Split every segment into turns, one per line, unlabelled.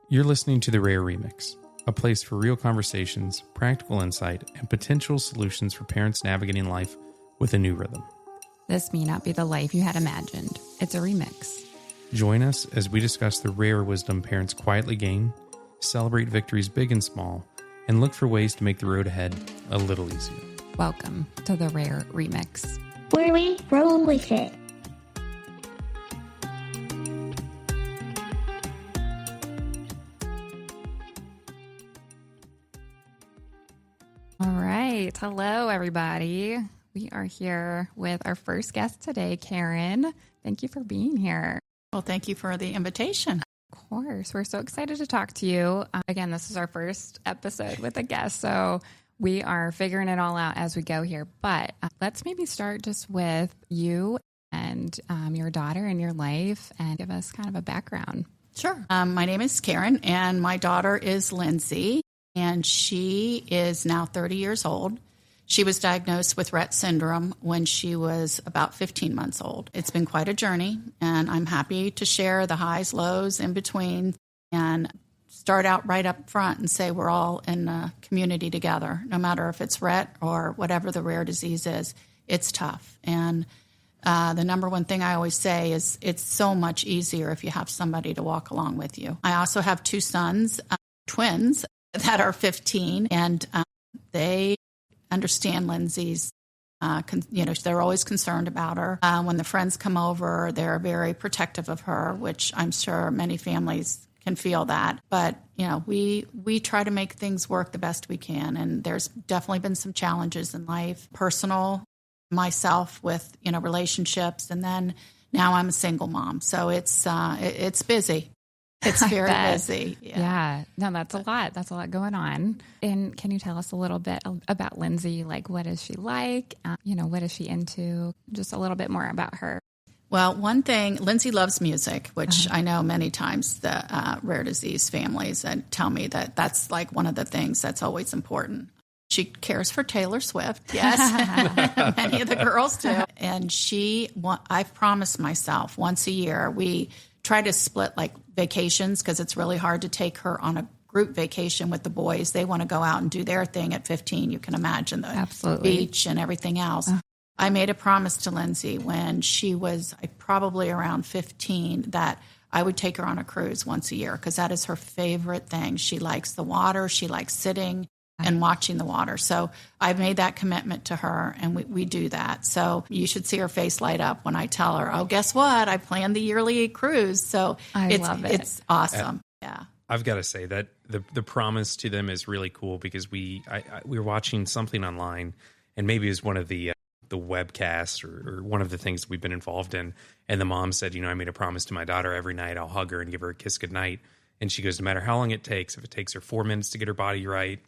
You're listening to The Rare Remix, a place for real conversations, practical insight, and potential solutions for parents navigating life with a new rhythm.
This may not be the life you had imagined. It's a remix.
Join us as we discuss the rare wisdom parents quietly gain, celebrate victories big and small, and look for ways to make the road ahead a little easier.
Welcome to The Rare Remix,
where we roll with it.
All right. Hello, everybody. We are here with our first guest today, Karen. Thank you for being here.
Well, thank you for the invitation.
Of course. We're so excited to talk to you. Again, this is our first episode with a guest, so we are figuring it all out as we go here. But let's maybe start just with you and your daughter and your life and give us kind of a background.
Sure. My name is Karen, and my daughter is Lynzie. And she is now 30 years old. She was diagnosed with Rett syndrome when she was about 15 months old. It's been quite a journey, and I'm happy to share the highs, lows, in between, and start out right up front and say we're all in a community together. No matter if it's Rett or whatever the rare disease is, it's tough. And the number one thing I always say is it's so much easier if you have somebody to walk along with you. I also have two sons, twins, that are 15, and they understand Lynzie's, they're always concerned about her. When the friends come over, they're very protective of her, which I'm sure many families can feel that. But, we try to make things work the best we can, and there's definitely been some challenges in life, personal, myself with, relationships, and then now I'm a single mom. So it's busy. It's very busy.
Yeah. No, that's a lot. That's a lot going on. And can you tell us a little bit about Lynzie? Like, what is she like? What is she into? Just a little bit more about her.
Well, one thing, Lynzie loves music, which I know many times the rare disease families tell me that that's like one of the things that's always important. She cares for Taylor Swift, yes. Many of the girls do. And I've promised myself once a year, we try to split like vacations because it's really hard to take her on a group vacation with the boys. They want to go out and do their thing at 15. You can imagine the beach and everything else. I made a promise to Lynzie when she was probably around 15 that I would take her on a cruise once a year because that is her favorite thing. She likes the water. She likes sitting and watching the water. So I've made that commitment to her, and we do that. So you should see her face light up when I tell her, oh, guess what? I planned the yearly cruise. So
I love it.
It's awesome. Yeah.
I've got to say that the promise to them is really cool because we were watching something online, and maybe it was one of the webcasts or one of the things we've been involved in. And the mom said, I made a promise to my daughter every night I'll hug her and give her a kiss goodnight. And she goes, no matter how long it takes, if it takes her 4 minutes to get her body right,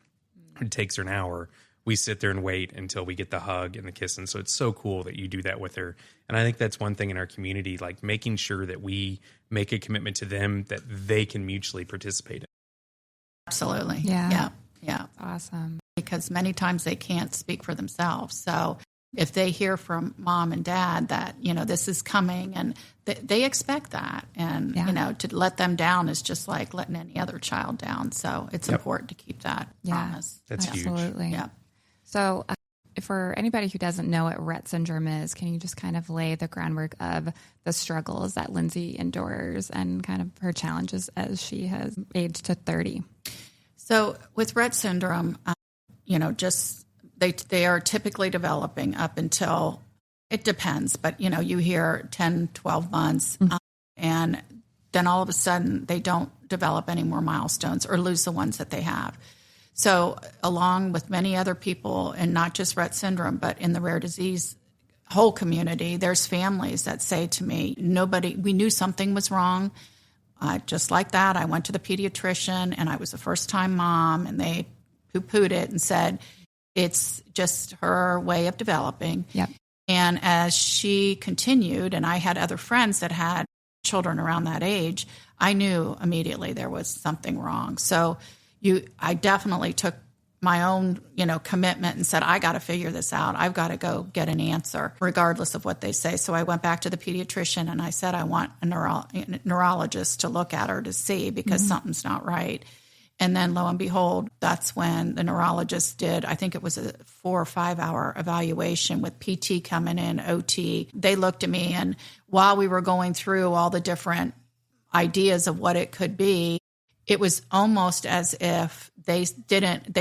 it takes her an hour, we sit there and wait until we get the hug and the kiss. And so it's so cool that you do that with her. And I think that's one thing in our community, like making sure that we make a commitment to them that they can mutually participate in.
Absolutely.
Yeah.
Yeah.
Awesome.
Because many times they can't speak for themselves. So if they hear from mom and dad that, this is coming and they expect that. And, to let them down is just like letting any other child down. So it's important to keep that promise.
That's
Absolutely.
huge.
Yeah.
So for anybody who doesn't know what Rett syndrome is, can you just kind of lay the groundwork of the struggles that Lynzie endures and kind of her challenges as she has aged to 30?
So with Rett syndrome, they are typically developing up until, it depends, but, you hear 10, 12 months, and then all of a sudden they don't develop any more milestones or lose the ones that they have. So along with many other people, and not just Rett syndrome, but in the rare disease whole community, there's families that say to me, we knew something was wrong. Just like that, I went to the pediatrician, and I was a first-time mom, and they poo-pooed it and said, it's just her way of developing.
Yep.
And as she continued, and I had other friends that had children around that age, I knew immediately there was something wrong. So I definitely took my own, commitment and said, I got to figure this out. I've got to go get an answer regardless of what they say. So I went back to the pediatrician and I said, I want a neurologist to look at her to see because something's not right. And then lo and behold, that's when the neurologist did, I think it was a 4 or 5 hour evaluation with PT coming in, OT. They looked at me, and while we were going through all the different ideas of what it could be, it was almost as if they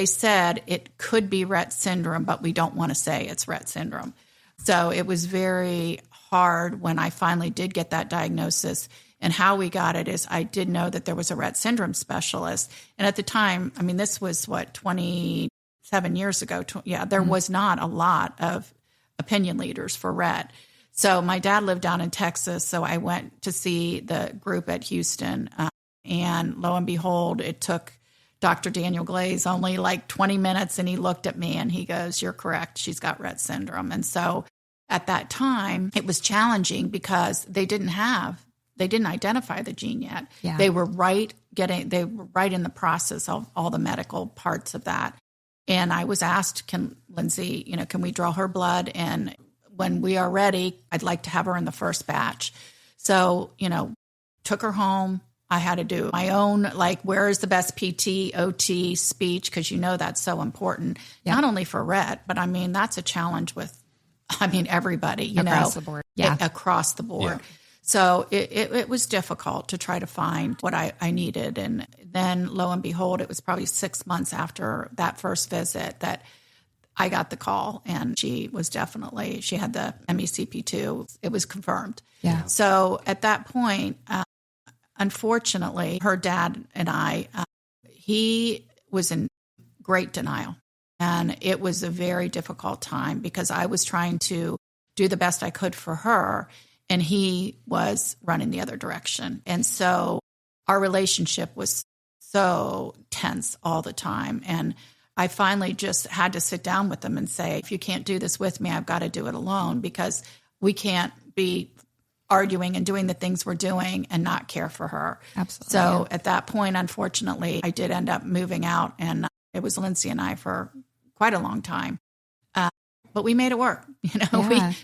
said it could be Rett syndrome, but we don't want to say it's Rett syndrome. So it was very hard when I finally did get that diagnosis. And how we got it is I did know that there was a Rett syndrome specialist. And at the time, I mean, this was 27 years ago. There was not a lot of opinion leaders for Rett. So my dad lived down in Texas. So I went to see the group at Houston. And lo and behold, it took Dr. Daniel Glaze only like 20 minutes. And he looked at me and he goes, "You're correct. She's got Rett syndrome." And so at that time, it was challenging because they didn't identify the gene yet. Yeah. They were right in the process of all the medical parts of that. And I was asked, can Lynzie, can we draw her blood? And when we are ready, I'd like to have her in the first batch. So, took her home. I had to do my own, where is the best PT, OT, speech, because that's so important, not only for Rett, but that's a challenge with, everybody,
across the board. Yeah.
Across the board. Yeah. So it was difficult to try to find what I needed. And then lo and behold, it was probably 6 months after that first visit that I got the call, and she had the MECP2. It was confirmed.
Yeah.
So at that point, unfortunately, her dad and he was in great denial. And it was a very difficult time because I was trying to do the best I could for her, and he was running the other direction. And so our relationship was so tense all the time. And I finally just had to sit down with him and say, if you can't do this with me, I've got to do it alone, because we can't be arguing and doing the things we're doing and not care for her.
Absolutely.
So at that point, unfortunately, I did end up moving out, and it was Lynzie and I for quite a long time. But we made it work.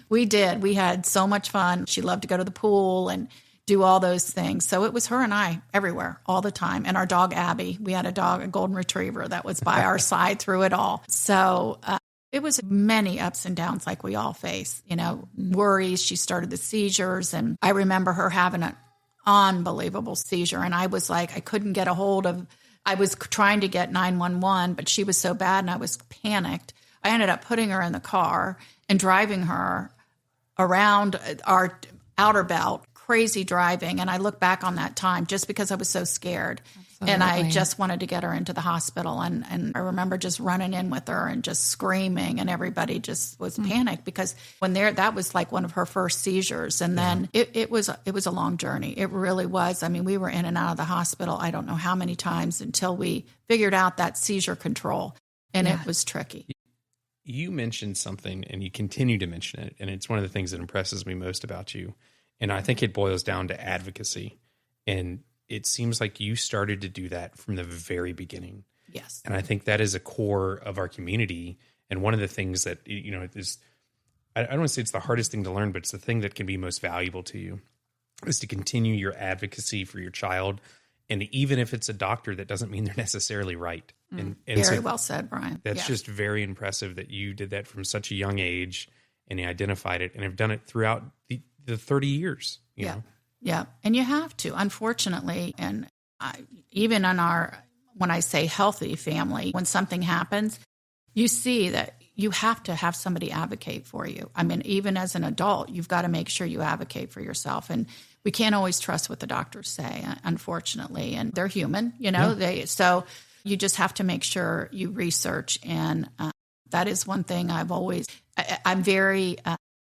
We did. We had so much fun. She loved to go to the pool and do all those things. So it was her and I everywhere all the time. And our dog, Abby, we had a golden retriever that was by our side through it all. So it was many ups and downs like we all face, worries. She started the seizures, and I remember her having an unbelievable seizure. And I was like, I couldn't get a hold of, I was trying to get 911, but she was so bad and I was panicked. I ended up putting her in the car and driving her around our outer belt, crazy driving. And I look back on that time just because I was so scared. Absolutely. And I just wanted to get her into the hospital. And I remember just running in with her and just screaming, and everybody just was panicked because that was like one of her first seizures. And then it was a long journey. It really was. We were in and out of the hospital, I don't know how many times, until we figured out that seizure control. And it was tricky.
You mentioned something, and you continue to mention it, and it's one of the things that impresses me most about you. And I think it boils down to advocacy. And it seems like you started to do that from the very beginning.
Yes.
And I think that is a core of our community. And one of the things that, is, I don't want to say it's the hardest thing to learn, but it's the thing that can be most valuable to you, is to continue your advocacy for your child. And even if it's a doctor, that doesn't mean they're necessarily right. And
very well said, Brian.
That's just very impressive that you did that from such a young age, and you identified it, and have done it throughout the 30 years. You know?
Yeah. And you have to, unfortunately. And even in when I say healthy family, when something happens, you see that you have to have somebody advocate for you. Even as an adult, you've got to make sure you advocate for yourself. And we can't always trust what the doctors say, unfortunately. And they're human, so you just have to make sure you research. And that is one thing I'm very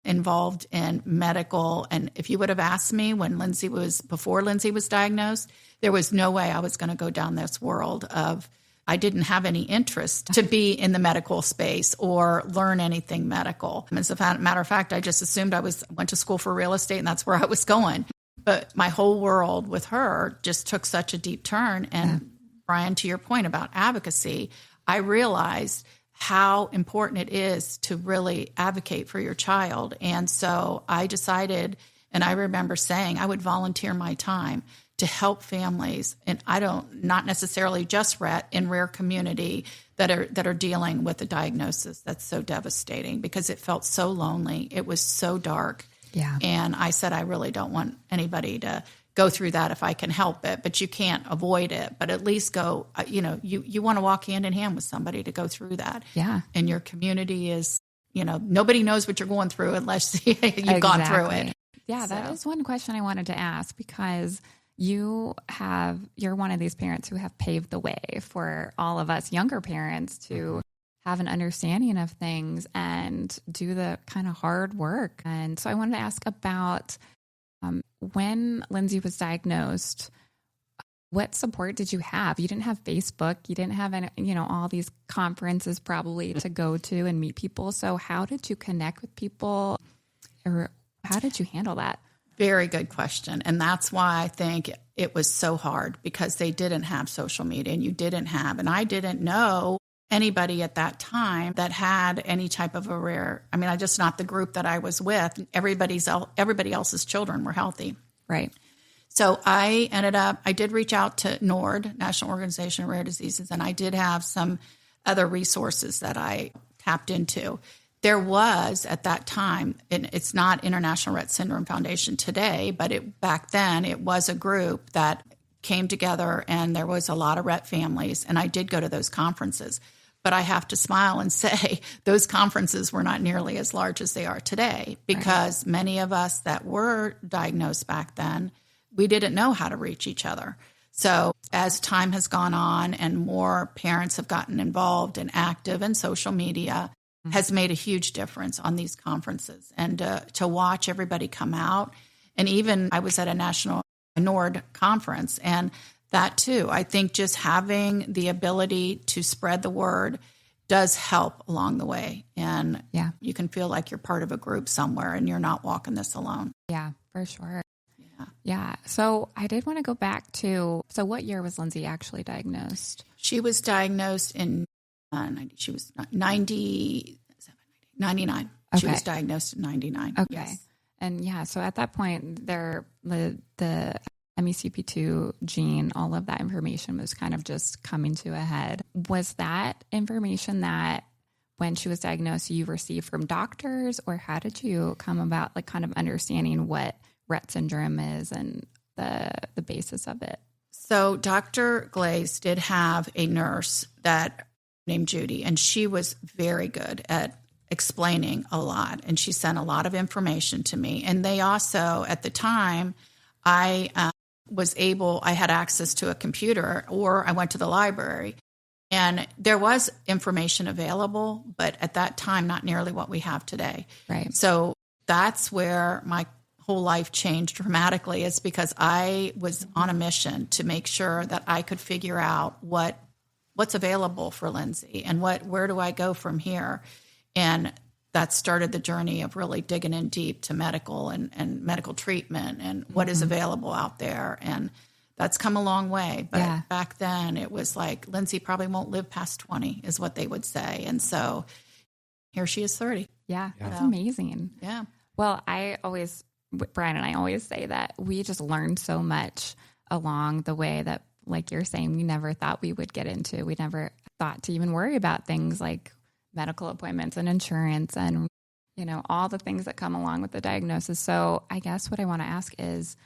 involved in medical. And if you would have asked me before Lynzie was diagnosed, there was no way I was going to go down this world of, I didn't have any interest to be in the medical space or learn anything medical. As a matter of fact, I just assumed went to school for real estate, and that's where I was going. But my whole world with her just took such a deep turn. And Brian, to your point about advocacy, I realized how important it is to really advocate for your child. And so I decided, and I remember saying I would volunteer my time to help families. And not necessarily just Rett, in rare community that are dealing with a diagnosis that's so devastating, because it felt so lonely. It was so dark.
Yeah.
And I said, I really don't want anybody to go through that if I can help it, but you can't avoid it. But at least go, you want to walk hand in hand with somebody to go through that.
Yeah.
And your community is, nobody knows what you're going through unless you've gone through it.
Yeah, that is one question I wanted to ask, because you're one of these parents who have paved the way for all of us younger parents to have an understanding of things and do the kind of hard work. And so I wanted to ask about when Lynzie was diagnosed, what support did you have? You didn't have Facebook. You didn't have any, all these conferences probably to go to and meet people. So how did you connect with people, or how did you handle that?
Very good question. And that's why I think it was so hard, because they didn't have social media, and I didn't know anybody at that time that had any type of I just not the group that I was with. Everybody else's children were healthy.
Right.
So I did reach out to NORD, National Organization of Rare Diseases, and I did have some other resources that I tapped into. There was, at that time, and it's not International Rett Syndrome Foundation today, but back then it was a group that came together, and there was a lot of Rett families, and I did go to those conferences. But I have to smile and say those conferences were not nearly as large as they are today, because many of us that were diagnosed back then, we didn't know how to reach each other. So as time has gone on and more parents have gotten involved and active in social media, has made a huge difference on these conferences. And to watch everybody come out. And even I was at a national NORD conference, and that too, I think just having the ability to spread the word does help along the way. And you can feel like you're part of a group somewhere and you're not walking this alone.
Yeah, for sure. Yeah. So I did want to go back to, what year was Lynzie actually diagnosed?
She was diagnosed in 99.
Okay.
She was diagnosed in 99.
Okay.
Yes.
And so at that point, the MECP2 gene, all of that information was kind of just coming to a head. Was that information that when she was diagnosed, you received from doctors, or how did you come about kind of understanding what Rett syndrome is and the basis of it?
So Dr. Glaze did have a nurse named Judy, and she was very good at explaining a lot, and she sent a lot of information to me. And they also, at the time, I had access to a computer, or I went to the library, and there was information available, but at that time, not nearly what we have today.
Right.
So that's where my whole life changed dramatically, is because I was on a mission to make sure that I could figure out what's available for Lynzie and where do I go from here. And that started the journey of really digging in deep to medical and medical treatment and what is available out there. And that's come a long way. But back then it was like, Lynzie probably won't live past 20 is what they would say. And so here she is 30.
Yeah. That's amazing.
Yeah.
Well, Brian and I always say that we just learned so much along the way that, like you're saying, we never thought we would get into. We never thought to even worry about things like medical appointments and insurance and, all the things that come along with the diagnosis. So I guess what I want to ask is,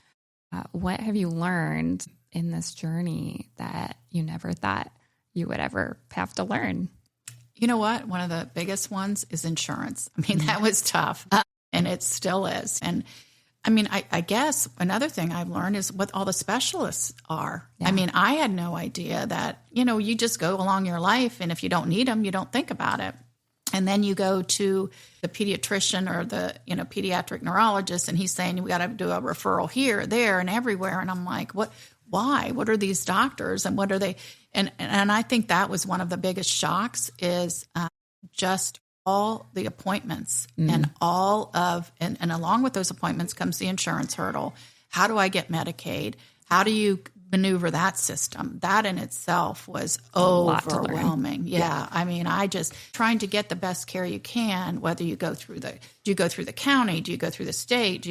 what have you learned in this journey that you never thought you would ever have to learn?
You know what? One of the biggest ones is insurance. I mean, that was tough, and it still is. And I mean, I guess another thing I've learned is what all the specialists are. Yeah. I mean, I had no idea that, you just go along your life, and if you don't need them, you don't think about it. And then you go to the pediatrician or the, pediatric neurologist, and he's saying, we got to do a referral here, there, and everywhere. And I'm like, why? What are these doctors, and what are they? And I think that was one of the biggest shocks is just all the appointments and and along with those appointments comes the insurance hurdle. How do I get Medicaid? How do you maneuver that system. That in itself was
lot to learn.
overwhelming. Yeah. I mean, I just trying to get the best care you can, whether you go through do you go through the county? Do you go through the state?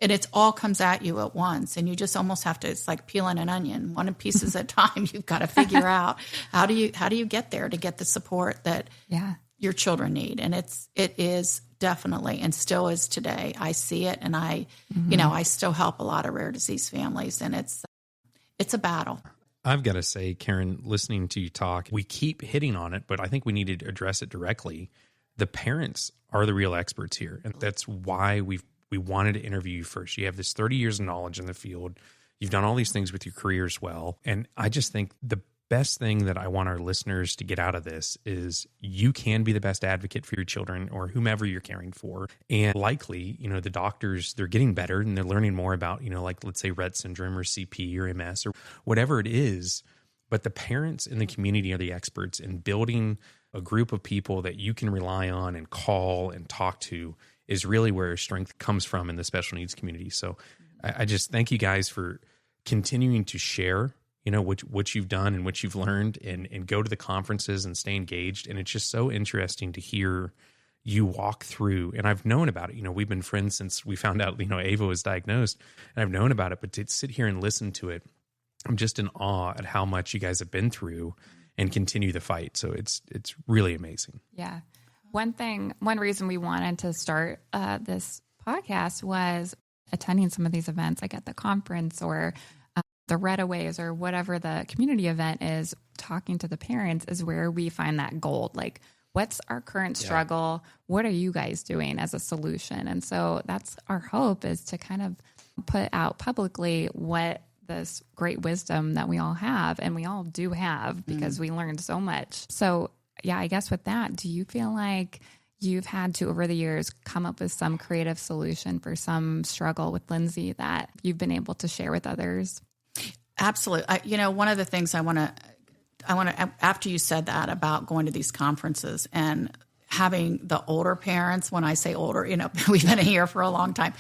And it's all comes at you at once. And you just almost have to, it's like peeling an onion, one piece at a time. You've got to figure out how do you get there to get the support that your children need. And it is definitely, and still is today. I see it. And I still help a lot of rare disease families, and it's a battle.
I've got to say, Karen, listening to you talk, we keep hitting on it, but I think we need to address it directly. The parents are the real experts here. And that's why we wanted to interview you first. You have this 30 years of knowledge in the field. You've done all these things with your career as well. And I just think the best thing that I want our listeners to get out of this is you can be the best advocate for your children or whomever you're caring for. And likely, the doctors, they're getting better and they're learning more about, like let's say Rett syndrome or CP or MS or whatever it is. But the parents in the community are the experts in building a group of people that you can rely on and call and talk to is really where strength comes from in the special needs community. So I just thank you guys for continuing to share what you've done and what you've learned and go to the conferences and stay engaged. And it's just so interesting to hear you walk through. And I've known about it. We've been friends since we found out, Ava was diagnosed, and I've known about it, but to sit here and listen to it, I'm just in awe at how much you guys have been through and continue the fight. So it's really amazing.
Yeah. One reason we wanted to start this podcast was attending some of these events, like at the conference or the Rettaways or whatever the community event is. Talking to the parents is where we find that gold. Like, what's our current struggle? What are you guys doing as a solution? And so that's our hope, is to kind of put out publicly what this great wisdom that we all have, and we all do have, because we learned so much. So yeah, I guess with that, do you feel like you've had to, over the years, come up with some creative solution for some struggle with Lynzie that you've been able to share with others?
Absolutely. One of the things I want to, after you said that about going to these conferences and having the older parents, when I say older, we've been here for a long time,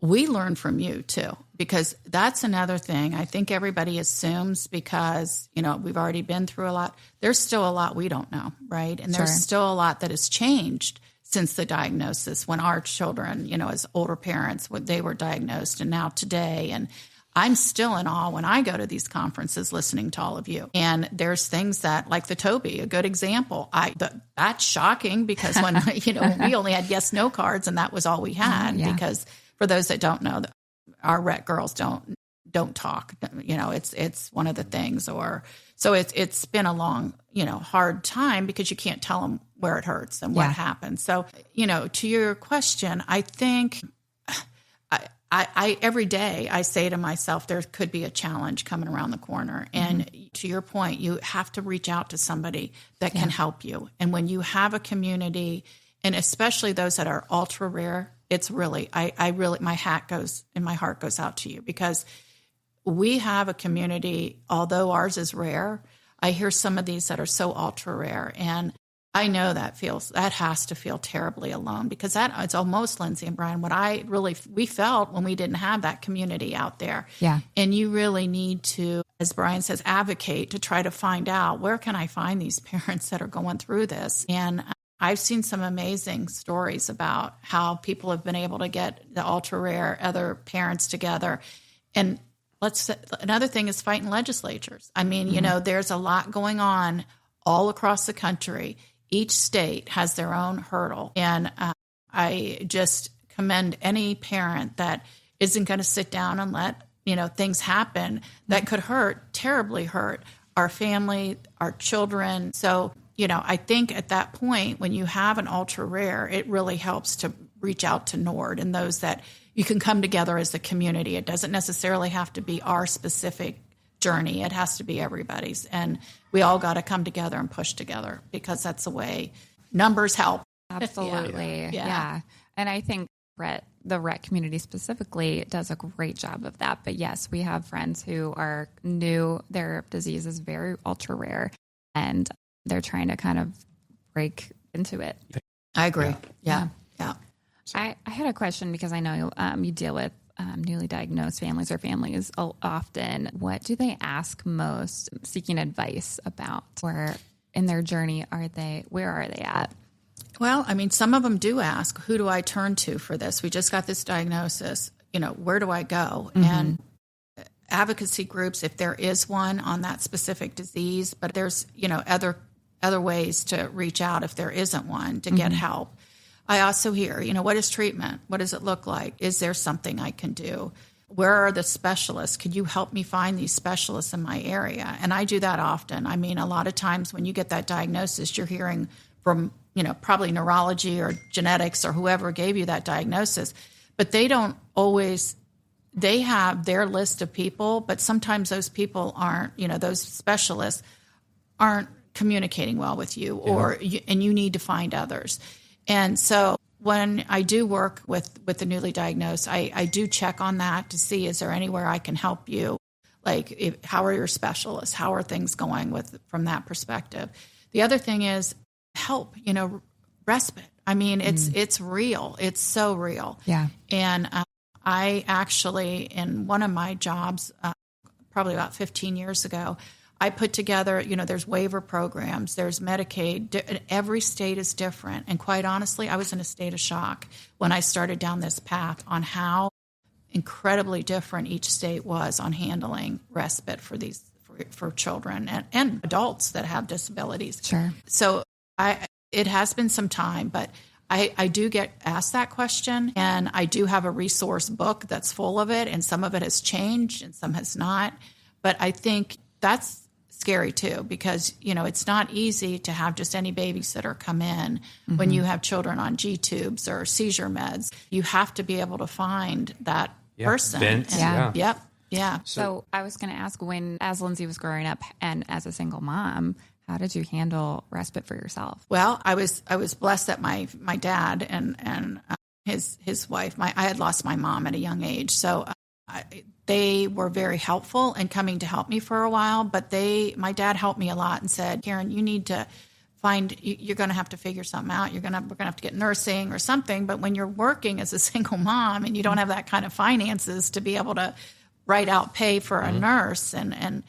we learn from you too, because that's another thing I think everybody assumes, because, we've already been through a lot. There's still a lot we don't know, right? And there's still a lot that has changed since the diagnosis, when our children, as older parents, when they were diagnosed, and now today. And I'm still in awe when I go to these conferences listening to all of you. And there's things that, like the Toby, a good example. That's shocking, because when, when we only had yes, no cards, and that was all we had, because for those that don't know, our Rett girls don't talk. It's one of the things, so it's been a long, hard time, because you can't tell them where it hurts and what happened. So, to your question, I think I every day I say to myself, there could be a challenge coming around the corner. And to your point, you have to reach out to somebody that can help you. And when you have a community, and especially those that are ultra rare, it's really, I really, my hat goes and my heart goes out to you, because we have a community, although ours is rare. I hear some of these that are so ultra rare, and I know that has to feel terribly alone, because it's almost, Lynzie and Brian, what we felt when we didn't have that community out there.
Yeah.
And you really need to, as Brian says, advocate to try to find out, where can I find these parents that are going through this? And I've seen some amazing stories about how people have been able to get the ultra rare other parents together. And another thing is fighting legislatures. I mean, there's a lot going on all across the country. Each state has their own hurdle. And I just commend any parent that isn't going to sit down and let, things happen that could terribly hurt our family, our children. So, I think at that point, when you have an ultra rare, it really helps to reach out to NORD and those that you can come together as a community. It doesn't necessarily have to be our specific journey. It has to be everybody's. And we all got to come together and push together, because that's the way numbers help.
Absolutely. Yeah. And I think the Rett community specifically does a great job of that. But yes, we have friends who are new. Their disease is very ultra rare, and they're trying to kind of break into it.
I agree. Yeah.
I had a question, because I know you deal with newly diagnosed families or families often, what do they ask most seeking advice about? Where in their journey where are they at?
Well, I mean, some of them do ask, who do I turn to for this? We just got this diagnosis. Where do I go?
Mm-hmm.
And advocacy groups, if there is one on that specific disease, but there's, other ways to reach out if there isn't one to get help. I also hear, what is treatment? What does it look like? Is there something I can do? Where are the specialists? Could you help me find these specialists in my area? And I do that often. I mean, a lot of times when you get that diagnosis, you're hearing from, probably neurology or genetics or whoever gave you that diagnosis, but they don't always, they have their list of people, but sometimes those people aren't, those specialists aren't communicating well with you, and you need to find others. And so when I do work with the newly diagnosed, I do check on that to see, is there anywhere I can help you? Like, how are your specialists? How are things going from that perspective? The other thing is help, respite. I mean, it's real. It's so real.
Yeah.
And I actually, in one of my jobs, probably about 15 years ago, I put together, there's waiver programs, there's Medicaid. Every state is different. And quite honestly, I was in a state of shock when I started down this path on how incredibly different each state was on handling respite for children and adults that have disabilities.
Sure.
So it has been some time, but I do get asked that question, and I do have a resource book that's full of it, and some of it has changed and some has not. But I think that's scary too, because, it's not easy to have just any babysitter come in when you have children on G-tubes or seizure meds. You have to be able to find that person. Yep.
So I was going to ask, as Lynzie was growing up and as a single mom, how did you handle respite for yourself?
Well, I was blessed that my dad and his wife, I had lost my mom at a young age. So they were very helpful in coming to help me for a while, but my dad helped me a lot and said, Karen, you need to you're going to have to figure something out. We're going to have to get nursing or something. But when you're working as a single mom and you don't have that kind of finances to be able to write out pay for a nurse. And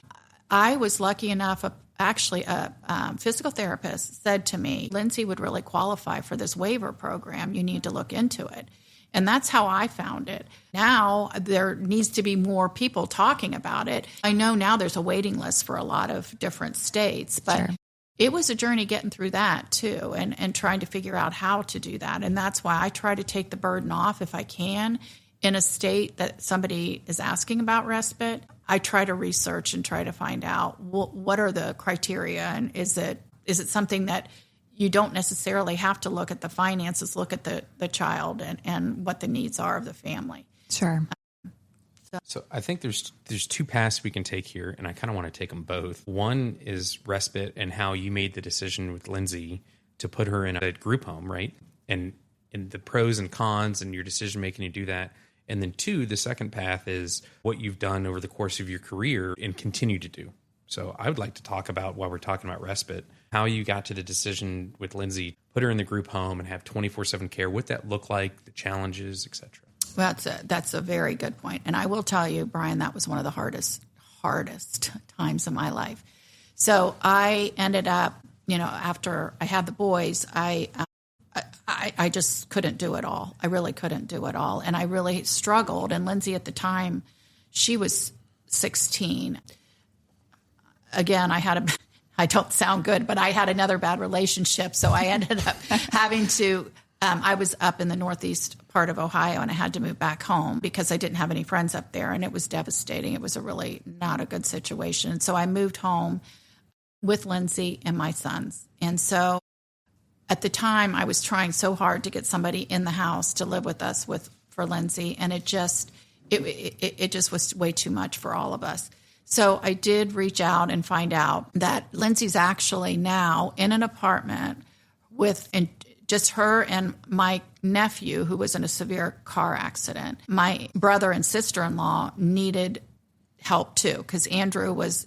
I was lucky enough, actually a physical therapist said to me, Lynzie would really qualify for this waiver program. You need to look into it. And that's how I found it. Now there needs to be more people talking about it. I know now there's a waiting list for a lot of different states, but
Sure.
It was a journey getting through that too, and trying to figure out how to do that. And that's why I try to take the burden off if I can. In a state that somebody is asking about respite, I try to research and try to find out what are the criteria, and is it something that you don't necessarily have to look at the finances, look at the child and what the needs are of the family.
Sure.
So I think there's two paths we can take here, and I kind of want to take them both. One is respite and how you made the decision with Lynzie to put her in a group home, right? And the pros and cons and your decision making to do that. And then two, the second path is what you've done over the course of your career and continue to do. So I would like to talk about, while we're talking about respite, how you got to the decision with Lynzie, put her in the group home and have 24/7 care, what that looked like, the challenges, et cetera.
Well, that's a very good point. And I will tell you, Brian, that was one of the hardest times of my life. So I ended up, after I had the boys, I just couldn't do it all. I really couldn't do it all. And I really struggled. And Lynzie at the time, she was 16. Again, I don't sound good, but I had another bad relationship. So I ended up having to, I was up in the northeast part of Ohio, and I had to move back home because I didn't have any friends up there, and it was devastating. It was a really not a good situation. So I moved home with Lynzie and my sons. And so at the time, I was trying so hard to get somebody in the house to live with us for Lynzie, and it just was way too much for all of us. So I did reach out and find out that Lynzie's actually now in an apartment with just her and my nephew, who was in a severe car accident. My brother and sister-in-law needed help too, because Andrew was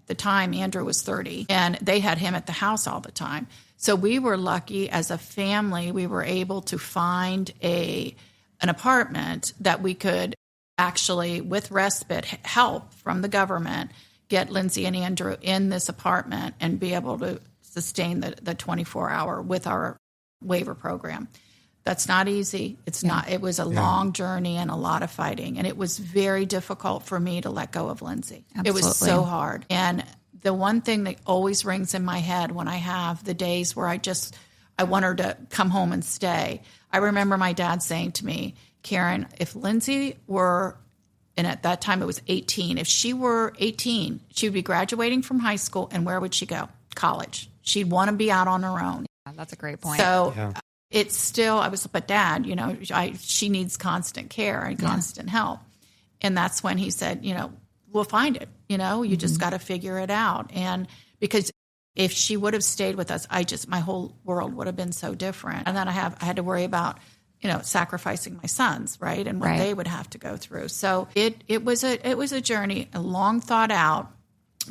30, and they had him at the house all the time. So we were lucky as a family. We were able to find an apartment that we could actually, with respite help from the government, get Lynzie and Andrew in this apartment and be able to sustain the 24-hour with our waiver program. That's not easy. It's not. It was a long journey and a lot of fighting. And it was very difficult for me to let go of Lynzie. Absolutely. It was so hard. And the one thing that always rings in my head when I have the days where I want her to come home and stay, I remember my dad saying to me, Karen, if Lynzie were, and at that time it was 18, if she were 18, she would be graduating from high school, and where would she go? College. She'd want to be out on her own.
Yeah, that's a great point.
So it's still, but Dad, she needs constant care and constant help. And that's when he said, we'll find it. You just got to figure it out. And because if she would have stayed with us, my whole world would have been so different. And then I had to worry about, sacrificing my sons, right? And what they would have to go through. So it was a journey, a long thought out.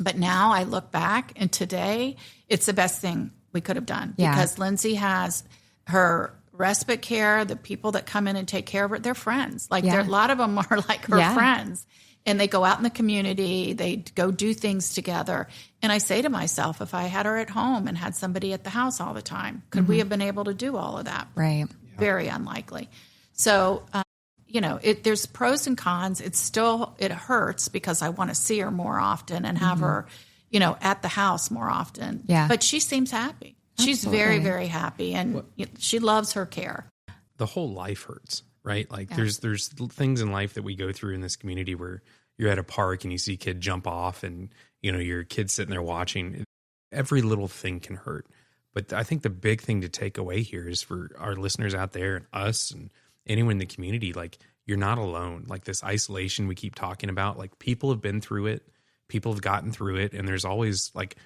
But now I look back, and today it's the best thing we could have done because Lynzie has her respite care, the people that come in and take care of her, they're friends. Like a lot of them are like her friends, and they go out in the community, they go do things together. And I say to myself, if I had her at home and had somebody at the house all the time, could we have been able to do all of that?
Right.
Very unlikely. So, there's pros and cons. It hurts because I want to see her more often and have her, at the house more often. Yeah. But she seems happy. She's very, very happy, and she loves her care.
The whole life hurts, right? Like there's things in life that we go through in this community where you're at a park and you see a kid jump off and, your kid's sitting there watching. Every little thing can hurt. But I think the big thing to take away here is for our listeners out there and us and anyone in the community, like you're not alone. Like this isolation we keep talking about, like people have been through it. People have gotten through it. And there's always like,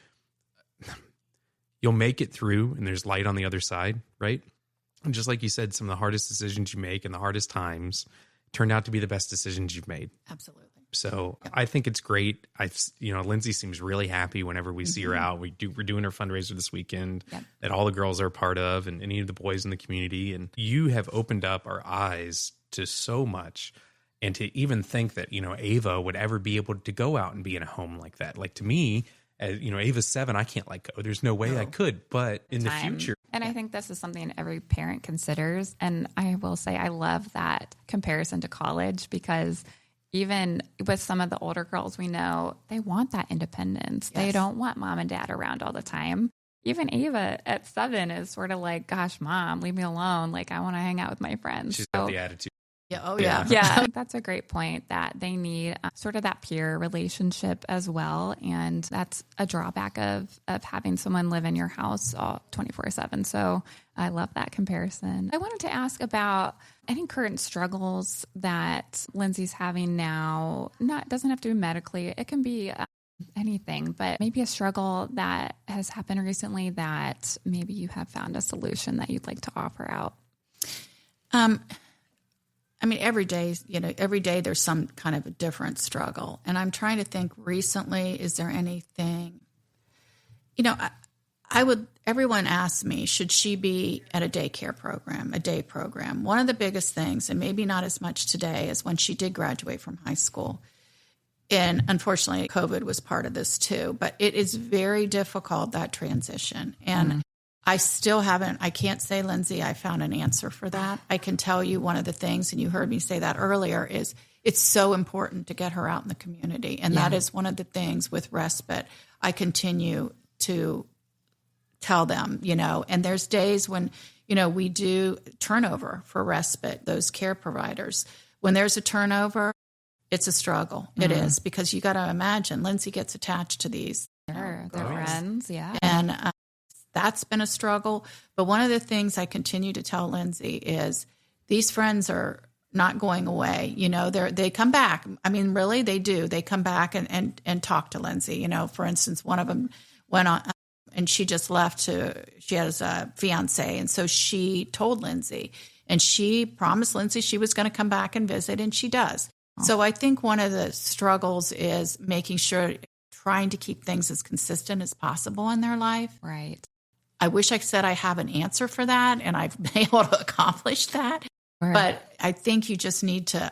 you'll make it through and there's light on the other side, right? And just like you said, some of the hardest decisions you make and the hardest times turned out to be the best decisions you've made.
Absolutely.
So I think it's great. Lynzie seems really happy whenever we see her out. We're doing her fundraiser this weekend that all the girls are a part of and any of the boys in the community. And you have opened up our eyes to so much. And to even think that, Ava would ever be able to go out and be in a home like that. Like to me, Ava's 7, I can't let go. There's no way I could, but in the future.
And I think this is something every parent considers. And I will say I love that comparison to college because even with some of the older girls we know, they want that independence. Yes. They don't want mom and dad around all the time. Even Ava at 7 is sort of like, gosh, mom, leave me alone. Like, I want to hang out with my friends.
She's got the attitude.
Yeah. Oh, yeah.
Yeah. That's a great point that they need sort of that peer relationship as well. And that's a drawback of having someone live in your house 24/7. So I love that comparison. I wanted to ask about any current struggles that Lynzie's having now. Doesn't have to be medically. It can be anything, but maybe a struggle that has happened recently that maybe you have found a solution that you'd like to offer out.
Every day there's some kind of a different struggle. And I'm trying to think recently, is there anything, everyone asks me, should she be at a daycare program, a day program? One of the biggest things, and maybe not as much today, is when she did graduate from high school. And unfortunately, COVID was part of this too, but it is very difficult, that transition. And I can't say, Lynzie, I found an answer for that. I can tell you one of the things, and you heard me say that earlier, is it's so important to get her out in the community. And that is one of the things with respite I continue to tell them, and there's days when, we do turnover for respite, those care providers. When there's a turnover, it's a struggle. It is, because you got to imagine Lynzie gets attached to these.
Sure, they're friends,
And that's been a struggle. But one of the things I continue to tell Lynzie is these friends are not going away. They come back. Really, they do. They come back and talk to Lynzie. For instance, one of them went on and she just left she has a fiance. And so she told Lynzie, and she promised Lynzie she was going to come back and visit, and she does. So I think one of the struggles is making sure, trying to keep things as consistent as possible in their life.
Right.
I wish I said I have an answer for that and I've been able to accomplish that.
Right.
But I think you just need to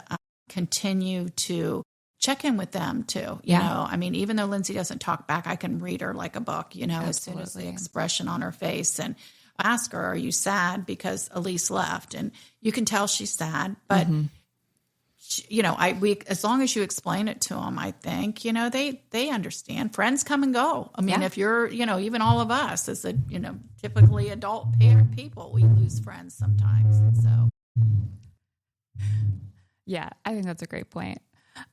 continue to check in with them too. You know, I mean, even though Lynzie doesn't talk back, I can read her like a book, you know, as soon as the expression on her face, and ask her, are you sad because Elise left? And you can tell she's sad, but you know, as long as you explain it to them, I think, you know, they understand. Friends come and go. I mean, if you're, you know, even all of us as a, you know, typically adult parent people, we lose friends sometimes. And so,
yeah, I think that's a great point.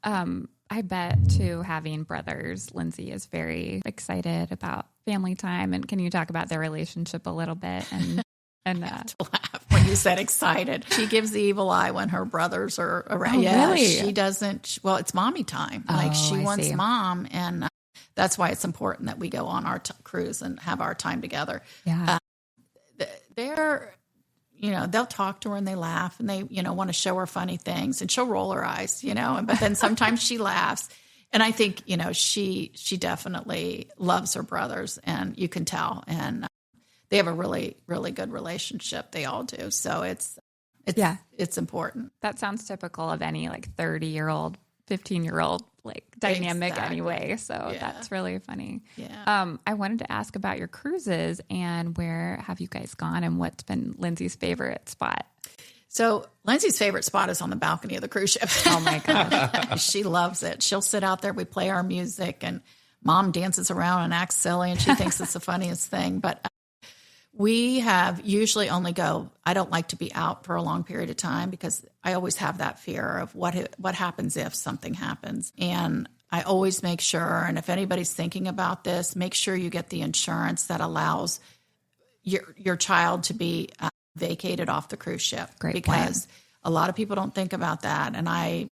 I bet too, having brothers, Lynzie is very excited about family time. And can you talk about their relationship a little bit? And I have to
laugh when you said excited. She gives the evil eye when her brothers are around.
Oh, really?
She doesn't. Well, it's mommy time. Like she wants mom, and that's why it's important that we go on our cruise and have our time together.
Yeah,
they're, you know, they'll talk to her and they laugh and they, you know, want to show her funny things, and she'll roll her eyes, you know, but then sometimes she laughs. And I think, you know, she definitely loves her brothers, and you can tell. And they have a really, really good relationship. They all do. So it's important.
That sounds typical of any like 30-year-old, 15-year-old like dynamic anyway. So that's really funny.
Yeah.
I wanted to ask about your cruises, and where have you guys gone, and what's been Lindsay's favorite spot?
So Lindsay's favorite spot is on the balcony of the cruise ship.
Oh my gosh.
She loves it. She'll sit out there. We play our music, and mom dances around and acts silly, and she thinks it's the funniest thing. But we have usually only I don't like to be out for a long period of time, because I always have that fear of what happens if something happens. And I always make sure, and if anybody's thinking about this, make sure you get the insurance that allows your child to be vacated off the cruise ship.
Great
because
point.
A lot of people don't think about that. And I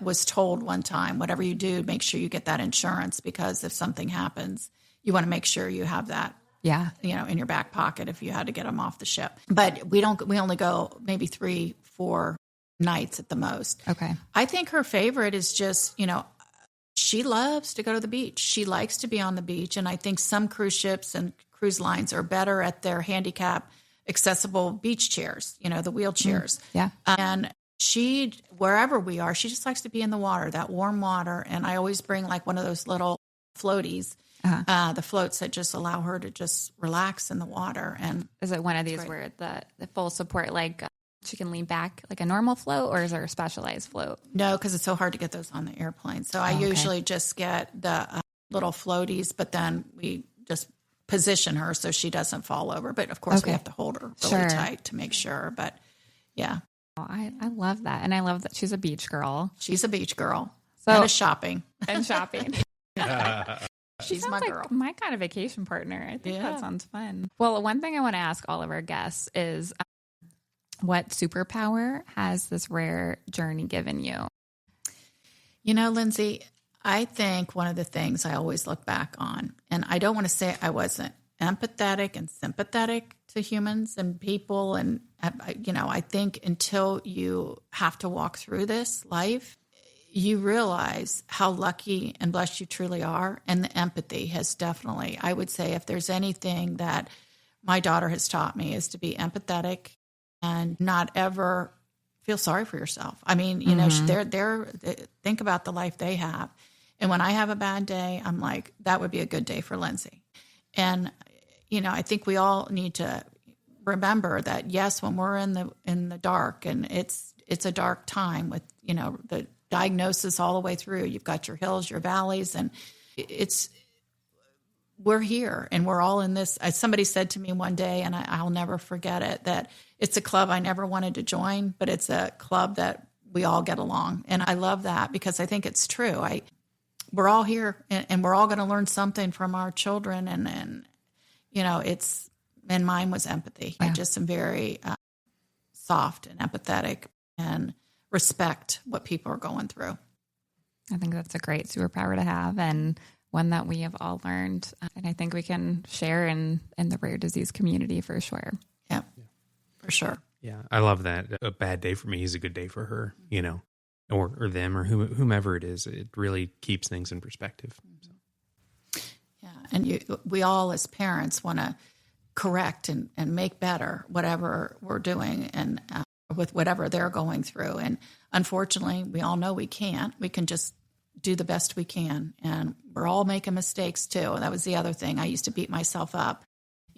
was told one time, whatever you do, make sure you get that insurance, because if something happens, you want to make sure you have that.
Yeah.
You know, in your back pocket if you had to get them off the ship. But we only go maybe 3-4 nights at the most.
Okay.
I think her favorite is just, you know, she loves to go to the beach. She likes to be on the beach. And I think some cruise ships and cruise lines are better at their handicap accessible beach chairs, you know, the wheelchairs.
Yeah.
And wherever we are, she just likes to be in the water, that warm water. And I always bring like one of those little floaties. The floats that just allow her to just relax in the water. And
is it one of these where the full support, like she can lean back like a normal float, or is there a specialized float?
No, because it's so hard to get those on the airplane. So I usually just get the little floaties, but then we just position her so she doesn't fall over. But of course we have to hold her really tight to make sure. But yeah.
Oh, I love that. And I love that she's a beach girl.
She's a beach girl.
So,
and a shopping.
And shopping.
She's my girl.
Like my kind of vacation partner. I think that sounds fun. Well, one thing I want to ask all of our guests is what superpower has this rare journey given you?
You know, Lynzie, I think one of the things I always look back on, and I don't want to say I wasn't empathetic and sympathetic to humans and people. And, you know, I think until you have to walk through this life, you realize how lucky and blessed you truly are. And the empathy has definitely, I would say, if there's anything that my daughter has taught me, is to be empathetic and not ever feel sorry for yourself. I mean, you know, they're think about the life they have. And when I have a bad day, I'm like, that would be a good day for Lynzie. And, you know, I think we all need to remember that, yes, when we're in the dark, and it's a dark time with, you know, the diagnosis all the way through. You've got your hills, your valleys, and we're here, and we're all in this. Somebody said to me one day, and I'll never forget it, that it's a club I never wanted to join, but it's a club that we all get along. And I love that, because I think it's true. We're all here, and we're all going to learn something from our children. And you know, and mine was empathy. I just am very soft and empathetic, and respect what people are going through.
I think that's a great superpower to have, and one that we have all learned. And I think we can share in the rare disease community for sure.
Yeah, for sure.
Yeah, I love that. A bad day for me is a good day for her, you know, or them, or whomever it is. It really keeps things in perspective. So.
Yeah, and we all as parents want to correct and make better whatever we're doing, and with whatever they're going through. And unfortunately, we all know we can't. We can just do the best we can. And we're all making mistakes too. That was the other thing. I used to beat myself up.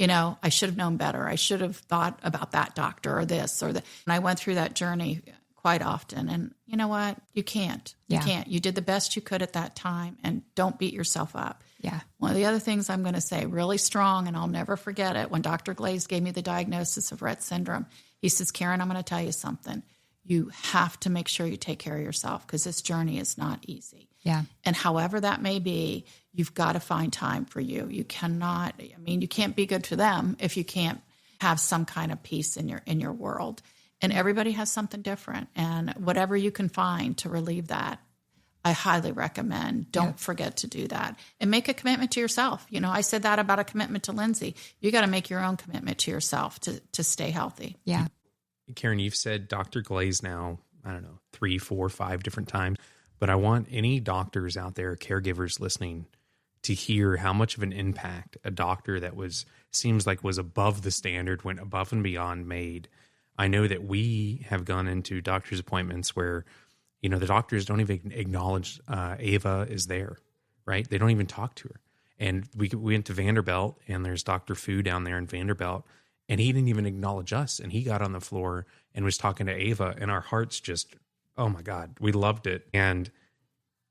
I should have known better. I should have thought about that doctor or this or that. And I went through that journey quite often. And you know what? You can't. You can't. You did the best you could at that time, and don't beat yourself up.
Yeah.
One of the other things I'm going to say really strong, and I'll never forget it, when Dr. Glaze gave me the diagnosis of Rett syndrome, he says, Karen, I'm going to tell you something. You have to make sure you take care of yourself because this journey is not easy.
Yeah.
And however that may be, you've got to find time for you. You cannot, you can't be good to them if you can't have some kind of peace in your world. And everybody has something different. And whatever you can find to relieve that, I highly recommend. Don't forget to do that. And make a commitment to yourself. I said that about a commitment to Lynzie. You got to make your own commitment to yourself to stay healthy.
Yeah.
Karen, you've said Dr. Glaze now, 3, 4, 5 different times. But I want any doctors out there, caregivers listening, to hear how much of an impact a doctor that seems like was above the standard, went above and beyond, made. I know that we have gone into doctor's appointments where, the doctors don't even acknowledge Ava is there, right? They don't even talk to her. And we went to Vanderbilt, and there's Dr. Fu down there in Vanderbilt, and he didn't even acknowledge us. And he got on the floor and was talking to Ava, and our hearts just, oh my God, we loved it. And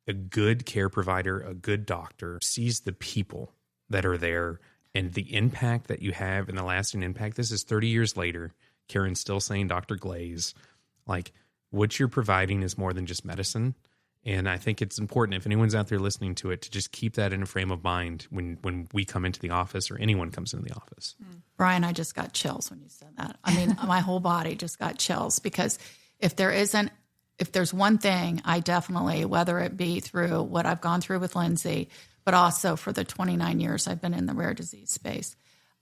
a good care provider, a good doctor sees the people that are there and the impact that you have and the lasting impact. This is 30 years later. Karen's still saying Dr. Glaze, like what you're providing is more than just medicine. And I think it's important, if anyone's out there listening to it, to just keep that in a frame of mind when we come into the office or anyone comes into the office.
Brian, I just got chills when you said that. My whole body just got chills because if there's one thing I definitely, whether it be through what I've gone through with Lynzie, but also for the 29 years I've been in the rare disease space,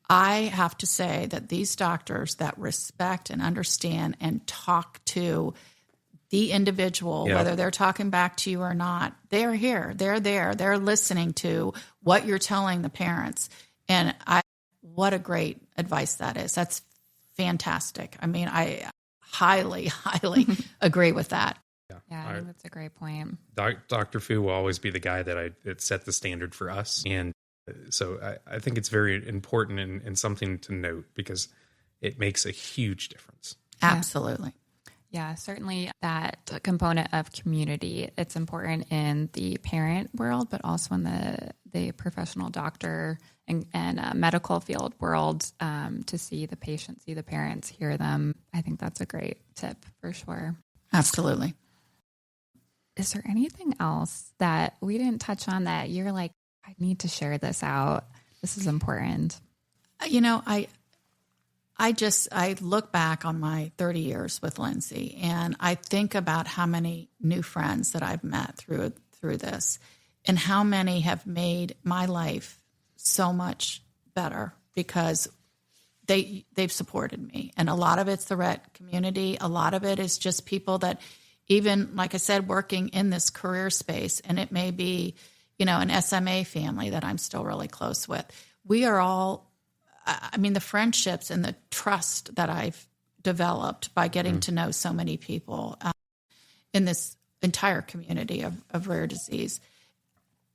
I have to say that these doctors that respect and understand and talk to the individual, whether they're talking back to you or not, they're here, they're there, they're listening to what you're telling the parents. And what a great advice that is. That's fantastic. I highly, highly agree with that.
Yeah, I think that's a great point.
Dr. Fu will always be the guy that set the standard for us. And so I think it's very important and something to note because it makes a huge difference.
Absolutely.
Yeah, certainly that component of community. It's important in the parent world, but also in the professional doctor and medical field world to see the patient, see the parents, hear them. I think that's a great tip for sure.
Absolutely.
Is there anything else that we didn't touch on that you're like, I need to share this out? This is important. I look back on my 30 years with Lynzie, and I think about how many new friends that I've met through this, and how many have made my life so much better because they've supported me. And a lot of it's the Rett community. A lot of it is just people that, even like I said, working in this career space, and it may be, an SMA family that I'm still really close with. We are all, the friendships and the trust that I've developed by getting to know so many people in this entire community of rare disease,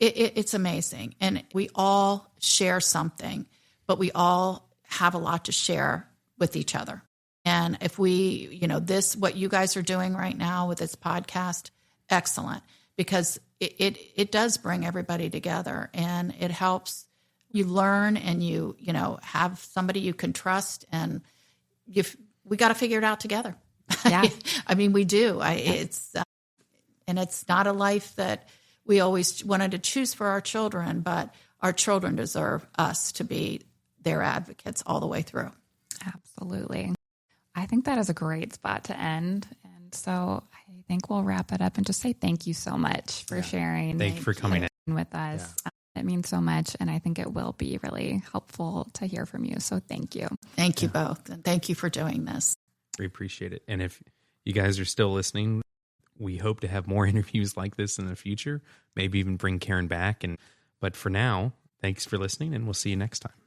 it's amazing. And we all share something, but we all have a lot to share with each other. And if we, what you guys are doing right now with this podcast, excellent, because it does bring everybody together, and it helps you learn, and you have somebody you can trust, and we got to figure it out together. Yeah.
We do. And it's not a life that we always wanted to choose for our children, but our children deserve us to be their advocates all the way through.
Absolutely. I think that is a great spot to end. And so I think we'll wrap it up and just say thank you so much for sharing.
Thank you for coming in
with us. Yeah. It means so much. And I think it will be really helpful to hear from you. So thank you.
Thank you both. And thank you for doing this.
We appreciate it. And if you guys are still listening, we hope to have more interviews like this in the future, maybe even bring Karen back. But for now, thanks for listening, and we'll see you next time.